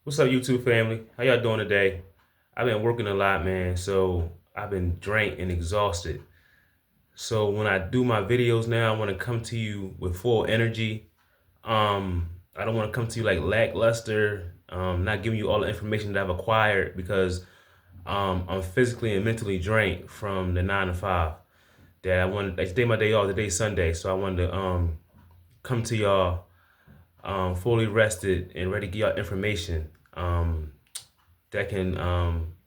What's up, YouTube family? How y'all doing today? I've been working a lot, man, so I've been drained and exhausted. So when I do my videos now, I want to come to you with full energy. I don't want to come to you like lackluster, not giving you all the information that I've acquired because I'm physically and mentally drained from the 9 to 5. That I wanted, today my day off, today's Sunday, so I wanted to come to y'all fully rested and ready to give y'all information. That can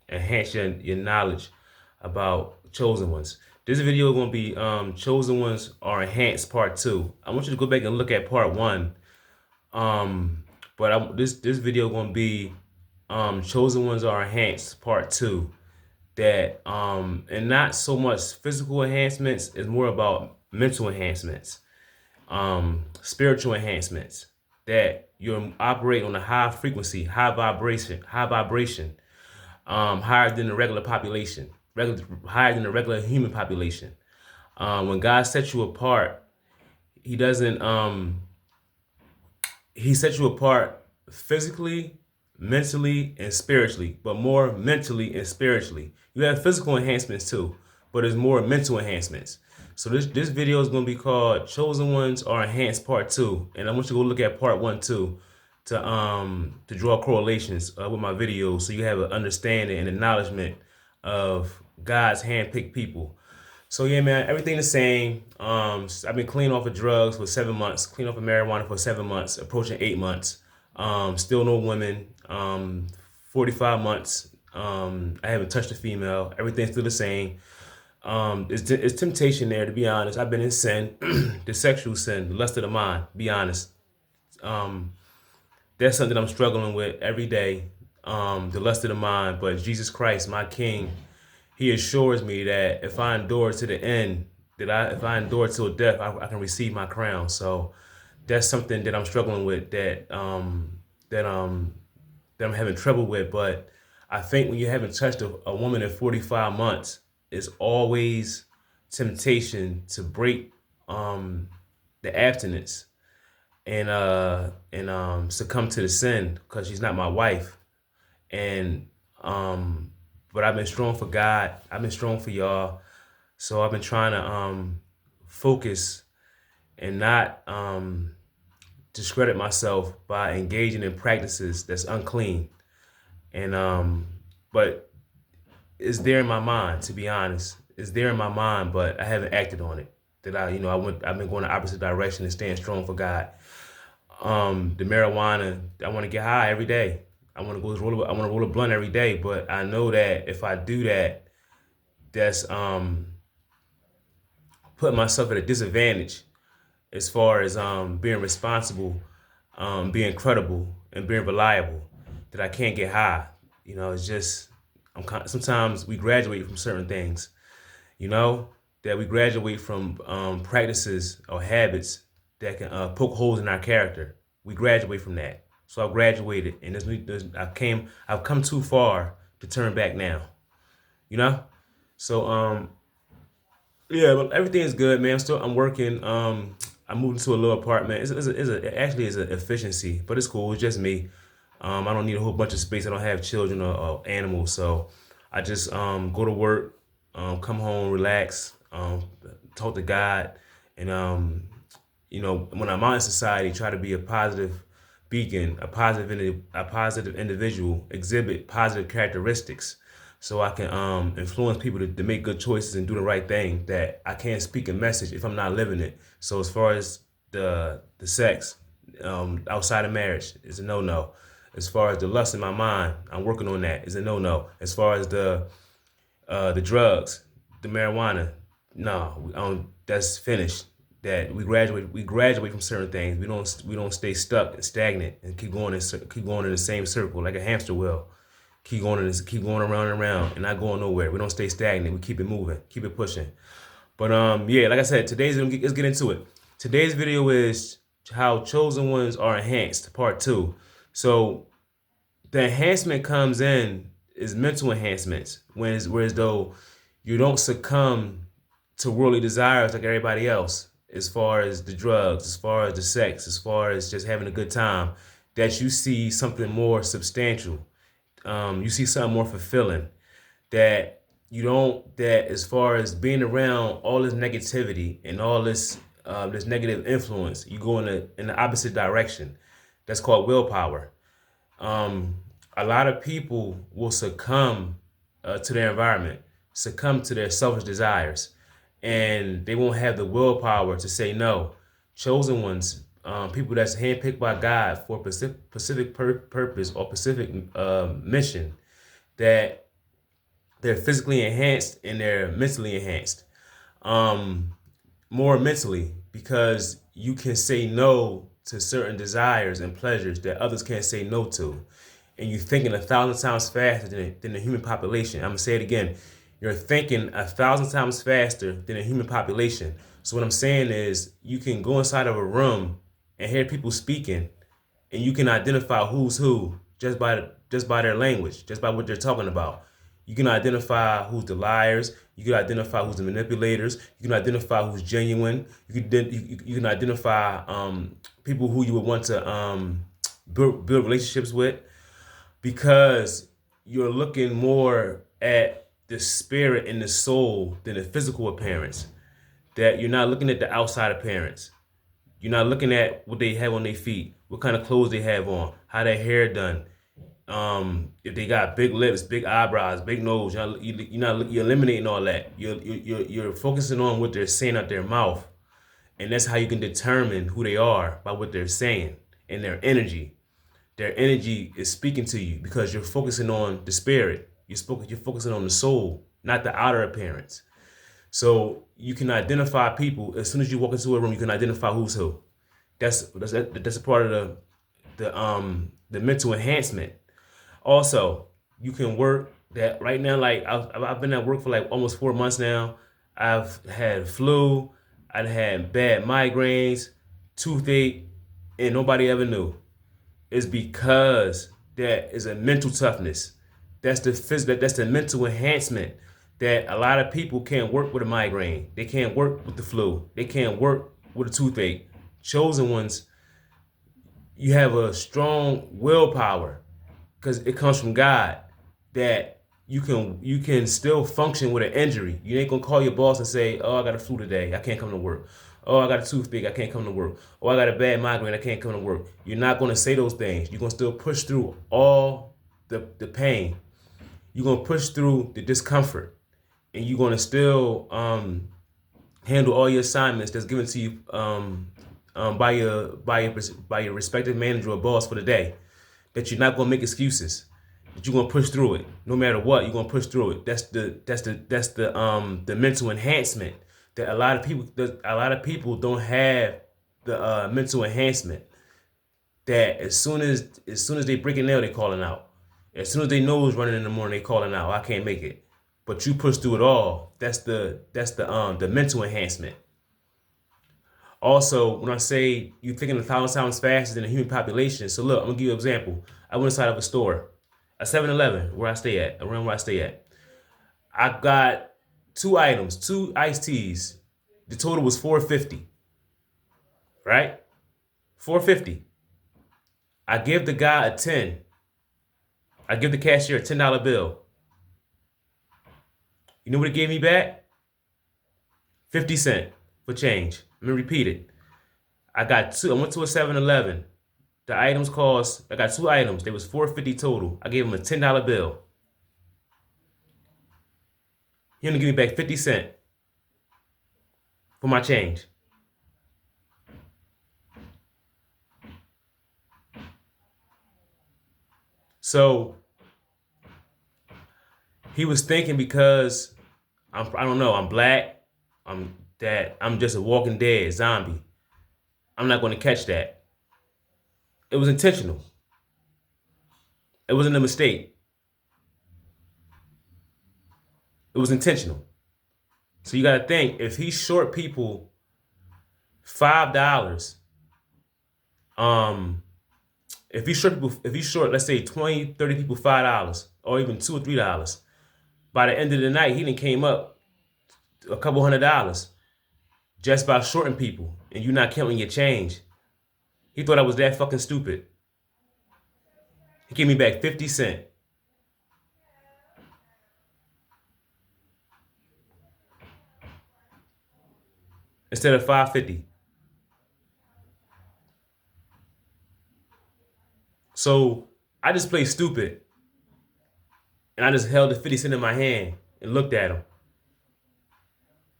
enhance your knowledge about chosen ones. This video is going to be chosen ones are enhanced part 2. I want you to go back and look at part 1. Um, but this video going to be chosen ones are enhanced part 2. That and not so much physical enhancements, it's more about mental enhancements, spiritual enhancements, that you're operating on a high frequency, high vibration, higher than the regular population, higher than the regular human population. When God sets you apart, He doesn't. He sets you apart physically, mentally, and spiritually, but more mentally and spiritually. You have physical enhancements too, but there's more mental enhancements. So this video is going to be called "Chosen Ones Are Enhanced Part 2," and I want you to go look at Part 1 too to draw correlations with my videos, so you have an understanding and acknowledgement of God's handpicked people. So yeah, man, everything the same. I've been clean off of drugs for 7 months, clean off of marijuana for 7 months, approaching 8 months. Still no women. 45 months. I haven't touched a female. Everything's still the same. It's temptation there, to be honest. I've been in sin, the sexual sin, the lust of the mind. Be honest. Um, that's something I'm struggling with every day. The lust of the mind. But Jesus Christ, my King, He assures me that if I endure to the end, if I endure till death, I can receive my crown. So that's something that I'm struggling with, that I'm having trouble with. But I think when you haven't touched a woman in 45 months, it's always temptation to break the abstinence and succumb to the sin because she's not my wife. And but I've been strong for God. I've been strong for y'all. So I've been trying to focus and not discredit myself by engaging in practices that's unclean. And but it's there in my mind, to be honest. It's there in my mind, but I haven't acted on it. I've been going the opposite direction and staying strong for God. The marijuana, I want to get high every day. I want to roll a blunt every day, but I know that if I do that, that's putting myself at a disadvantage as far as being responsible, being credible, and being reliable. That I can't get high. It's just sometimes we graduate from certain things. That we graduate from practices or habits that can poke holes in our character. We graduate from that. So I've graduated, and I've come too far to turn back now. You know. So yeah, but everything is good, man. I'm working. I moved into a little apartment. Actually is an efficiency, but it's cool. It's just me. I don't need a whole bunch of space. I don't have children or animals, so I just go to work, come home, relax, talk to God, and when I'm out in society, try to be a positive beacon, a positive individual, exhibit positive characteristics, so I can influence people to make good choices and do the right thing. That I can't speak a message if I'm not living it. So as far as the sex outside of marriage is a no. As far as the lust in my mind, I'm working on that. Is a no. As far as the drugs, the marijuana, no, that's finished. That we graduate from certain things. We don't stay stuck and stagnant and keep going in the same circle like a hamster wheel. Keep going around and around and not going nowhere. We don't stay stagnant. We keep it moving, keep it pushing. But yeah, like I said, let's get into it. Today's video is how chosen ones are enhanced, part 2. So the enhancement comes in is mental enhancements, whereas though you don't succumb to worldly desires like everybody else, as far as the drugs, as far as the sex, as far as just having a good time. that you see something more substantial. You see something more fulfilling. That you don't. That as far as being around all this negativity and all this negative influence, you go in the opposite direction. That's called willpower. um, a lot of people will succumb to their environment, succumb to their selfish desires, and they won't have the willpower to say no. Chosen ones, people that's handpicked by God for a specific purpose or specific mission, that they're physically enhanced and they're mentally enhanced. Um, More mentally, because you can say no to certain desires and pleasures that others can't say no to. And you're thinking 1,000 times faster than the human population. I'm gonna say it again. You're thinking 1,000 times faster than the human population. So what I'm saying is you can go inside of a room and hear people speaking, and you can identify who's who just by their language, just by what they're talking about. You can identify who's the liars. You can identify who's the manipulators. You can identify who's genuine. You can identify people who you would want to build relationships with, because you're looking more at the spirit and the soul than the physical appearance. That you're not looking at the outside appearance. You're not looking at what they have on their feet, what kind of clothes they have on, how their hair done. If they got big lips, big eyebrows, big nose, you're eliminating all that. You're focusing on what they're saying out their mouth, and that's how you can determine who they are, by what they're saying and their energy. Their energy is speaking to you because you're focusing on the spirit. You're focusing on the soul, not the outer appearance. So you can identify people as soon as you walk into a room. You can identify who's who. That's a part of the mental enhancement. Also, you can work that right now. Like I've been at work for like almost 4 months now. I've had flu. I've had bad migraines, toothache, and nobody ever knew. It's because that is a mental toughness. That's the mental enhancement. That a lot of people can't work with a migraine. They can't work with the flu. They can't work with a toothache. Chosen ones, you have a strong willpower because it comes from God, that you can still function with an injury. You ain't gonna call your boss and say, "Oh, I got a flu today. I can't come to work. Oh, I got a toothache. I can't come to work. Oh, I got a bad migraine. I can't come to work." You're not gonna say those things. You're gonna still push through all the pain. You're gonna push through the discomfort, and you're gonna still handle all your assignments that's given to you by your respective manager or boss for the day. That you're not gonna make excuses. That you're gonna push through it, no matter what. You're gonna push through it. That's the mental enhancement that a lot of people don't have the mental enhancement. That as soon as they break a nail, they calling out. As soon as they nose running in the morning, they calling out. I can't make it. But you push through it all. That's the mental enhancement. Also, when I say you're thinking 1,000 times faster than the human population, so look, I'm gonna give you an example. I went inside of a store, a 7-Eleven, around where I stay at. I got two items, two iced teas. The total was $4.50, right? $4.50. I give the guy a 10. I give the cashier a $10 bill. You know what he gave me back? 50 cents for change. Let me repeat it. I went to a 7-Eleven. I got two items. They was $4.50 total. I gave him a $10 bill. He only gave me back 50 cents for my change. So he was thinking, because I don't know, I'm black, I'm just a walking dead zombie. I'm not going to catch that. It was intentional. It wasn't a mistake. It was intentional. So you got to think, if he short people $5, if he short, let's say 20, 30 people $5, or even $2 or $3, by the end of the night, he done came up a couple $100 just by shorting people, and you not counting your change. He thought I was that fucking stupid. He gave me back 50 cents instead of 5.50. So I just played stupid, and I just held the 50 cents in my hand and looked at him.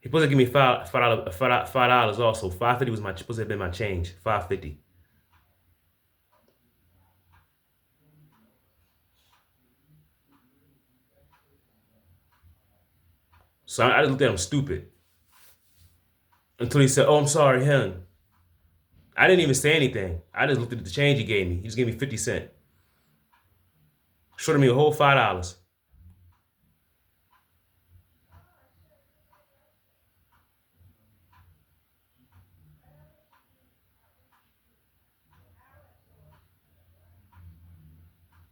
He supposed to give me $5 also. 5.50 was supposed to have been my change. 5.50. So I just looked at him stupid until he said, "Oh, I'm sorry, hun." I didn't even say anything. I just looked at the change he gave me. He just gave me 50 cents. Shorted me a whole $5.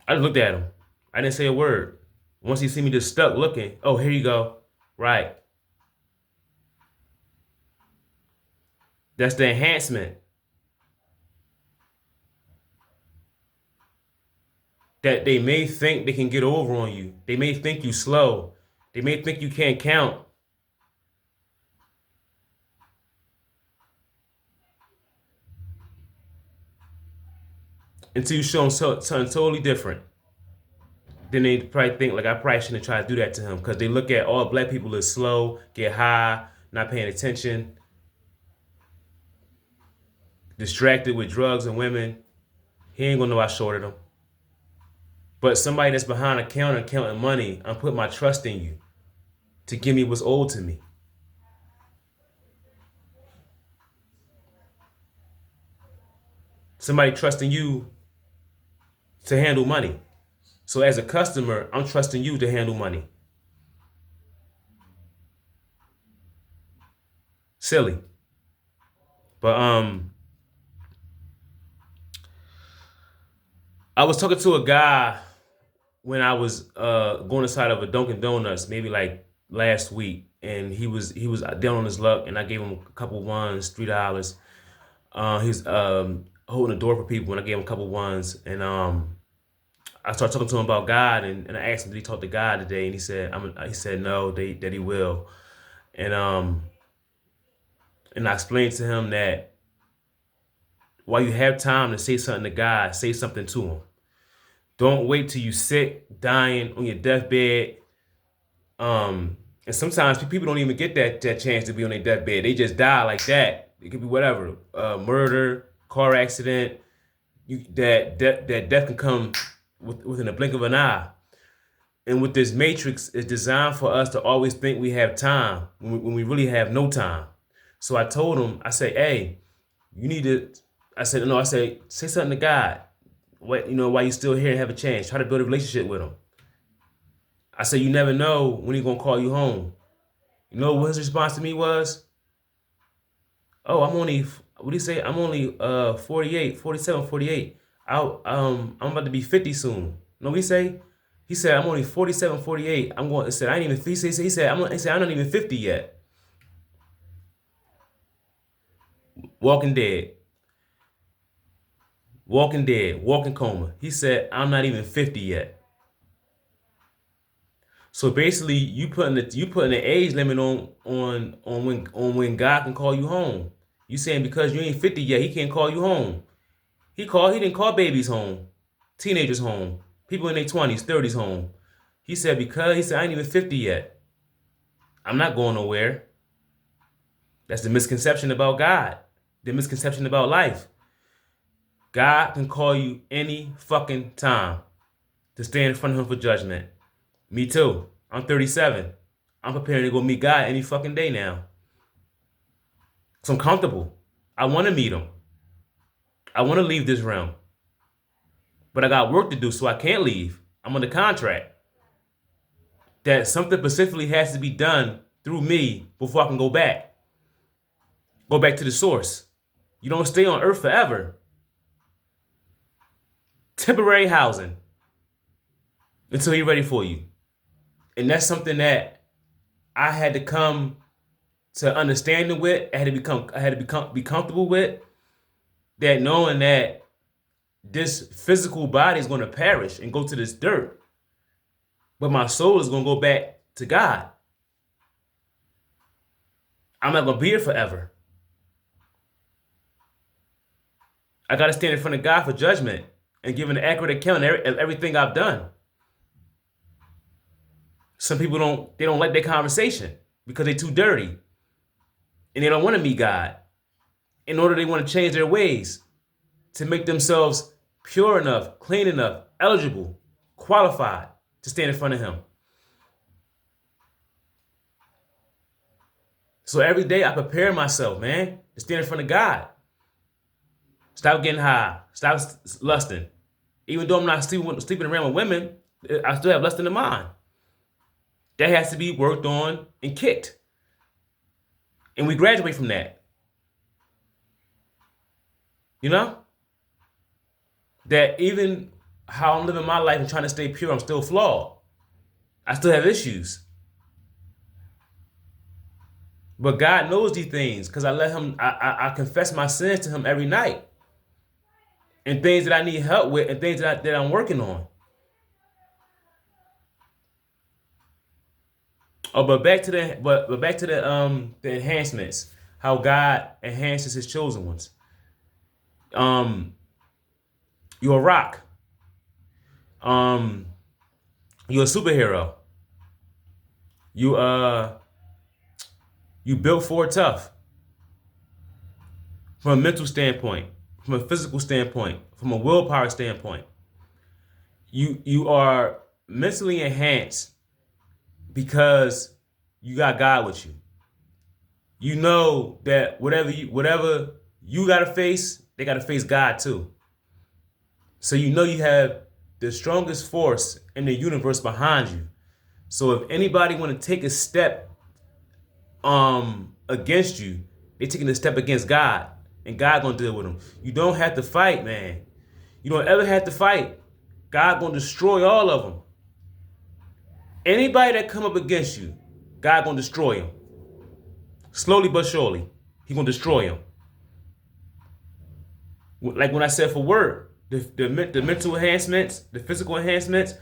I just looked at him. I didn't say a word. Once he see me just stuck looking, "Oh, here you go." Right. That's the enhancement. That they may think they can get over on you. They may think you slow. They may think you can't count until you show them something totally different. Then they probably think like I probably shouldn't try to do that to him because they look at all black people as slow, get high, not paying attention, distracted with drugs and women. He ain't gonna know I shorted him. But somebody that's behind a counter counting money, I'm putting my trust in you to give me what's owed to me. Somebody trusting you to handle money. So as a customer, I'm trusting you to handle money. Silly. But I was talking to a guy when I was going inside of a Dunkin' Donuts, maybe like last week, and he was down on his luck, and I gave him a couple ones, $3. He's holding the door for people, and I gave him a couple ones, and I started talking to him about God, and I asked him, did he talk to God today? And he said, he said no, that he will, and I explained to him that while you have time to say something to God, say something to him. Don't wait till you sick, dying on your deathbed. And sometimes people don't even get that chance to be on their deathbed. They just die like that. It could be whatever, murder, car accident. That death can come within a blink of an eye. And with this matrix, it's designed for us to always think we have time when we really have no time. So I told him, I said, "Hey, you need to." I said, "No." I said, "Say something to God. What while you're still here and have a chance. Try to build a relationship with him." I said, "You never know when he's gonna call you home." You know what his response to me was? "Oh, I'm only what do you say? I'm only 48, 47, 48. I'm about to be 50 soon." No, what he say? He said, "I'm only 47, 48. I'm going." He said, "I ain't even." He said, "I'm not even 50 yet." Walking dead, walking dead, walking coma. He said, "I'm not even 50 yet." So basically, you putting an age limit on when God can call you home. You saying because you ain't 50 yet, he can't call you home. He didn't call babies home, teenagers home, people in their 20s, 30s home. He said I ain't even 50 yet. I'm not going nowhere. That's the misconception about God. The misconception about life. God can call you any fucking time to stand in front of him for judgment. Me too. I'm 37. I'm preparing to go meet God any fucking day now. So I'm comfortable. I want to meet him. I want to leave this realm. But I got work to do, so I can't leave. I'm under contract. That something specifically has to be done through me before I can go back. Go back to the source. You don't stay on earth forever. Temporary housing until he's ready for you. And that's something that I had to come to understanding with. I had to be comfortable with that, knowing that this physical body is going to perish and go to this dirt, but my soul is going to go back to God. I'm not going to be here forever. I got to stand in front of God for judgment and give an accurate account of everything I've done. Some people don't like that conversation because they're too dirty and they don't want to meet God. In order, they want to change their ways to make themselves pure enough, clean enough, eligible, qualified to stand in front of Him. So every day I prepare myself, man, to stand in front of God. Stop getting high. Stop lusting. Even though I'm not sleeping around with women, I still have lust in the mind. That has to be worked on and kicked. And we graduate from that. You know? That even how I'm living my life and trying to stay pure, I'm still flawed. I still have issues. But God knows these things because I let Him, I confess my sins to Him every night. And things that I need help with and things that I'm working on. Oh, but back to the enhancements. How God enhances His chosen ones. You're a rock. You're a superhero. You built for it tough. From a mental standpoint, from a physical standpoint, from a willpower standpoint. You are mentally enhanced because you got God with you. You know that whatever you gotta face, they gotta face God too. So you know you have the strongest force in the universe behind you. So if anybody want to take a step against you, they're taking a step against God, and God gonna deal with them. You don't have to fight, man. You don't ever have to fight. God gonna destroy all of them. Anybody that come up against you, God gonna destroy them. Slowly but surely, He gonna destroy them. Like when I said for work, the mental enhancements, the physical enhancements,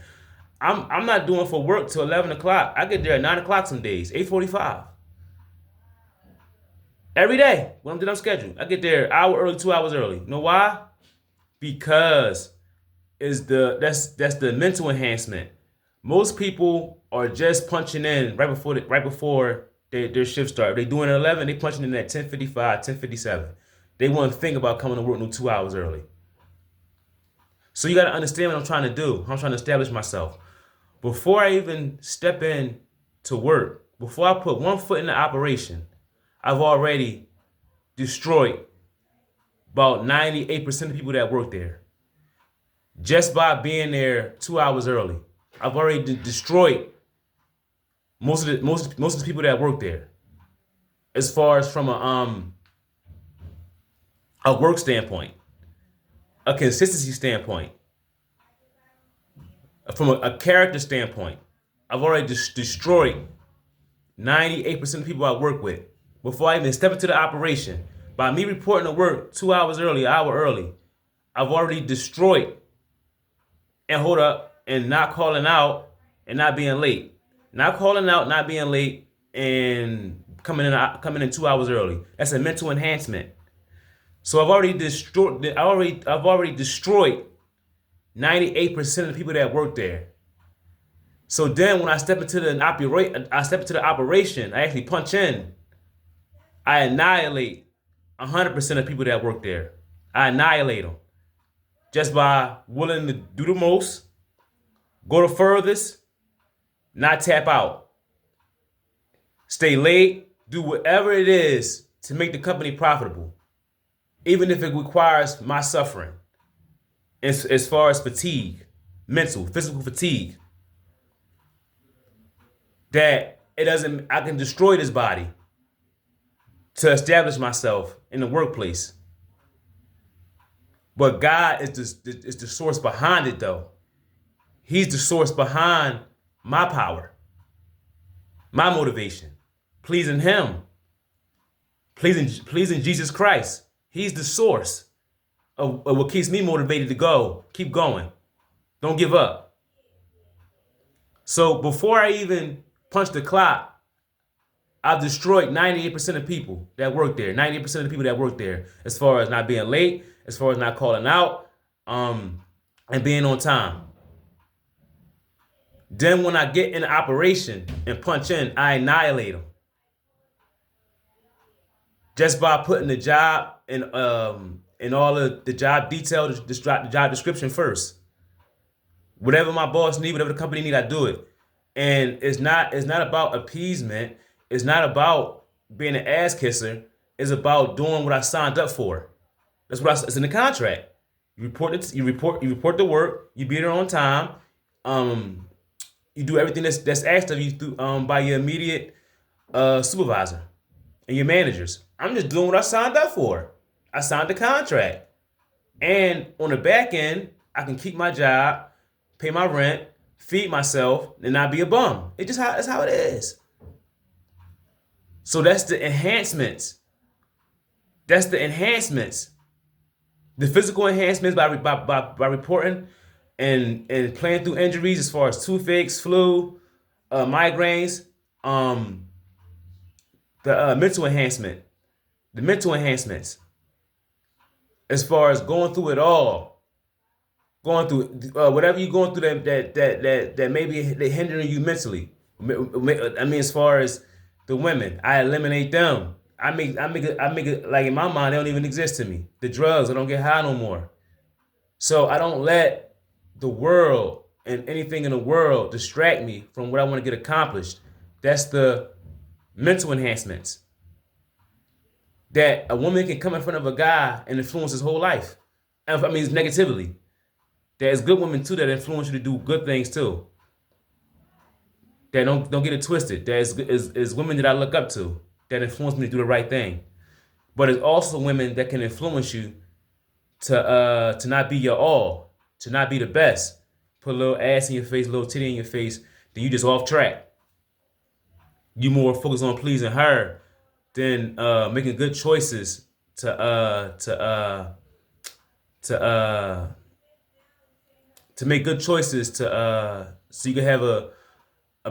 I'm not doing for work till 11 o'clock. I get there at 9 o'clock some days, 8:45. Every day when I'm scheduled, I get there an hour early, 2 hours early. You know why? Because that's the mental enhancement. Most people are just punching in right before their shift start. If they're doing 11, they punching in at 10:55, 10:57. They want to think about coming to work no 2 hours early. So you got to understand what I'm trying to do. I'm trying to establish myself. Before I even step in to work, before I put one foot in the operation, I've already destroyed about 98% of people that work there. Just by being there 2 hours early, I've already destroyed most of the people that work there. As far as from a work standpoint, a consistency standpoint, from a character standpoint, I've already destroyed 98% of people I work with before I even step into the operation. By me reporting to work 2 hours early, an hour early, I've already destroyed and hold up and not calling out and not being late. Not calling out, not being late, and coming in 2 hours early. That's a mental enhancement. So I've already destroyed 98% of the people that work there. So then when I step into the operation, I actually punch in. I annihilate 100% of people that work there. I annihilate them just by willing to do the most, go the furthest, not tap out, stay late, do whatever it is to make the company profitable, even if it requires my suffering. As far as fatigue, mental, physical fatigue, that I can destroy this body to establish myself in the workplace. But God is the source behind it, though. He's the source behind my power, my motivation, pleasing Him, pleasing Jesus Christ. He's the source. of what keeps me motivated to go. Keep going. Don't give up. So before I even punch the clock, I've destroyed 98% of people that work there. 98% of the people that work there, as far as not being late, as far as not calling out, and being on time. Then when I get in operation and punch in, I annihilate them just by putting the job in all of the job detail, the job description first. Whatever my boss need, whatever the company need, I do it. And it's not about appeasement. It's not about being an ass kisser. It's about doing what I signed up for. It's in the contract. You report the work. You be there on time. Um, you do everything that's asked of you through by your immediate supervisor and your managers. I'm just doing what I signed up for. I signed the contract, and on the back end, I can keep my job, pay my rent, feed myself, and not be a bum. That's how it is. So that's the enhancements. That's the enhancements. The physical enhancements by reporting and playing through injuries as far as toothaches, flu, migraines. The mental enhancement, the mental enhancements, as far as going through it all, going through whatever you're going through that maybe they hindering you mentally. I mean, as far as the women, I eliminate them. I make it like in my mind they don't even exist to me. The drugs, I don't get high no more. So I don't let the world and anything in the world distract me from what I want to get accomplished. That's the mental enhancements. That a woman can come in front of a guy and influence his whole life. I mean, it's negatively. There's good women too that influence you to do good things too. That don't get it twisted. There's women that I look up to that influence me to do the right thing. But it's also women that can influence you to not be your all, to not be the best. Put a little ass in your face, a little titty in your face, then you just off track. You more focused on pleasing her than making good choices to make good choices to so you can have a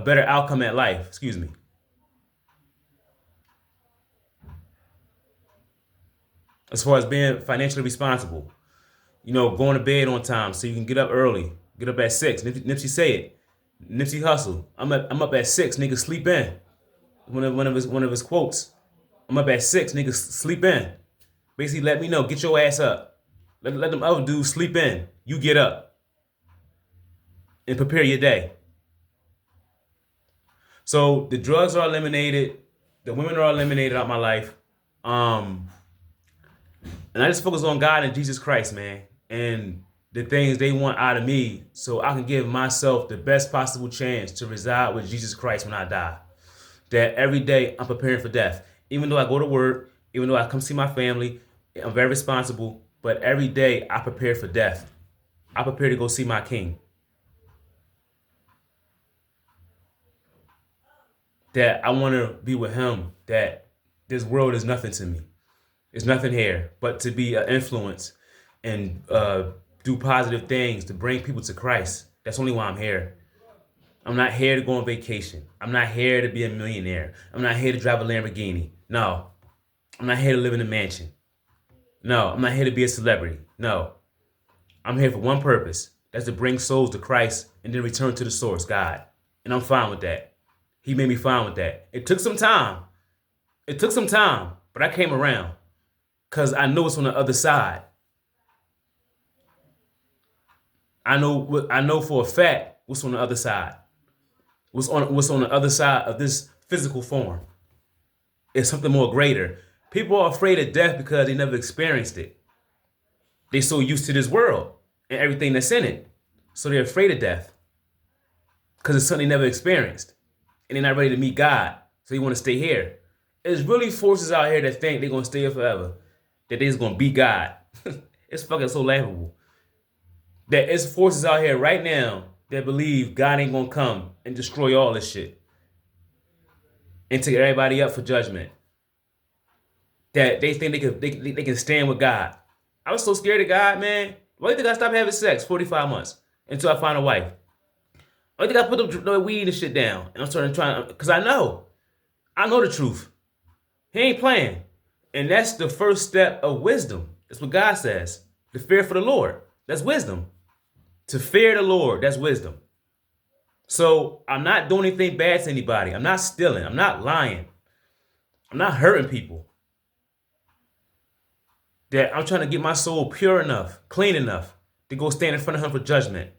better outcome at life. Excuse me. As far as being financially responsible, going to bed on time so you can get up early. Get up at 6. Nipsey say it. Nipsey hustle. I'm up at 6. Niggas sleep in. One of his quotes. I'm up at 6. Niggas sleep in. Basically, let me know. Get your ass up. Let them other dudes sleep in. You get up and prepare your day. So the drugs are eliminated. The women are eliminated out of my life. And I just focus on God and Jesus Christ, man, and the things they want out of me so I can give myself the best possible chance to reside with Jesus Christ when I die. That every day I'm preparing for death. Even though I go to work, even though I come see my family, I'm very responsible, but every day I prepare for death. I prepare to go see my king. That I want to be with him, that this world is nothing to me. It's nothing here but to be an influence and do positive things to bring people to Christ. That's only why I'm here. I'm not here to go on vacation. I'm not here to be a millionaire. I'm not here to drive a Lamborghini. No. I'm not here to live in a mansion. No. I'm not here to be a celebrity. No. I'm here for one purpose. That's to bring souls to Christ and then return to the source, God. And I'm fine with that. He made me fine with that. It took some time. But I came around. Because I know what's on the other side. I know for a fact what's on the other side. What's on the other side of this physical form. It's something more greater. People are afraid of death because they never experienced it. They're so used to this world and everything that's in it. So they're afraid of death. Because it's something they never experienced. And they're not ready to meet God. So they want to stay here. There's really forces out here that think they're going to stay here forever. That they're just going to be God. It's fucking so laughable. That it's forces out here right now that believe God ain't going to come and destroy all this shit. And take everybody up for judgment. That they think they can stand with God. I was so scared of God, man. Why do you think I stopped having sex 45 months until I find a wife? Why do you think I put the weed and shit down? And I'm starting trying, because I know the truth. He ain't playing. And that's the first step of wisdom. That's what God says. The fear for the Lord. That's wisdom. To fear the Lord, that's wisdom. So I'm not doing anything bad to anybody. I'm not stealing. I'm not lying. I'm not hurting people. That I'm trying to get my soul pure enough, clean enough to go stand in front of him for judgment.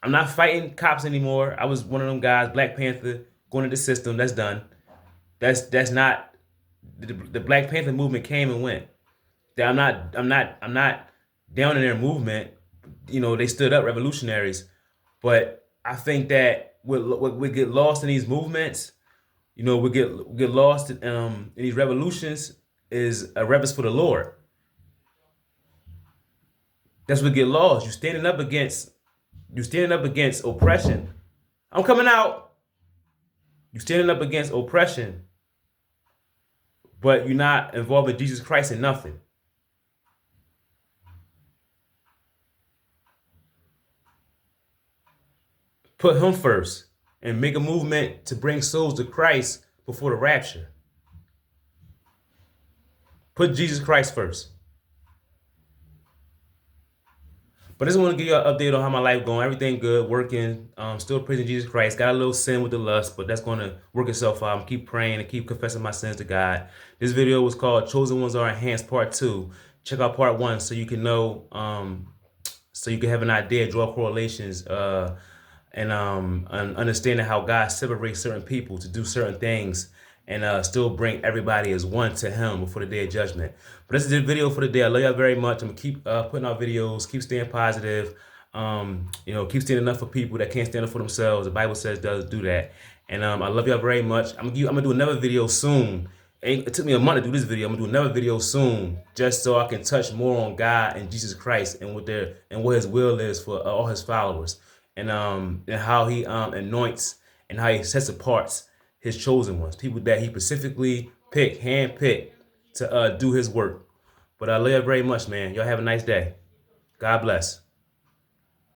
I'm not fighting cops anymore. I was one of them guys, Black Panther, going into the system. That's done. That's not the Black Panther movement came and went. That I'm not down in their movement. You know, they stood up, revolutionaries. But I think that we get lost in these movements. You know, we get lost in these revolutions is a reverence for the Lord. That's what get lost. You standing up against oppression. I'm coming out. You standing up against oppression, but you're not involving Jesus Christ in nothing. Put him first and make a movement to bring souls to Christ before the rapture. Put Jesus Christ first. But I just want to give you an update on how my life going. Everything good, working, still praising Jesus Christ. Got a little sin with the lust, but that's going to work itself out. I'm keep praying and keep confessing my sins to God. This video was called Chosen Ones Are Enhanced Part 2. Check out Part 1 so you can know, so you can have an idea, draw correlations, and understanding how God separates certain people to do certain things and still bring everybody as one to him before the day of judgment. But this is the video for the day. I love y'all very much. I'm gonna keep putting out videos, keep staying positive, you know, keep standing up for people that can't stand up for themselves. The Bible says does do that. And I love y'all very much. I'm gonna do another video soon. It took me a month to do this video. I'm gonna do another video soon, just so I can touch more on God and Jesus Christ and what his will is for all his followers, and how he anoints and how he sets apart his chosen ones, people that he specifically handpicked to do his work. But I love you very much, man. Y'all have a nice day. God bless.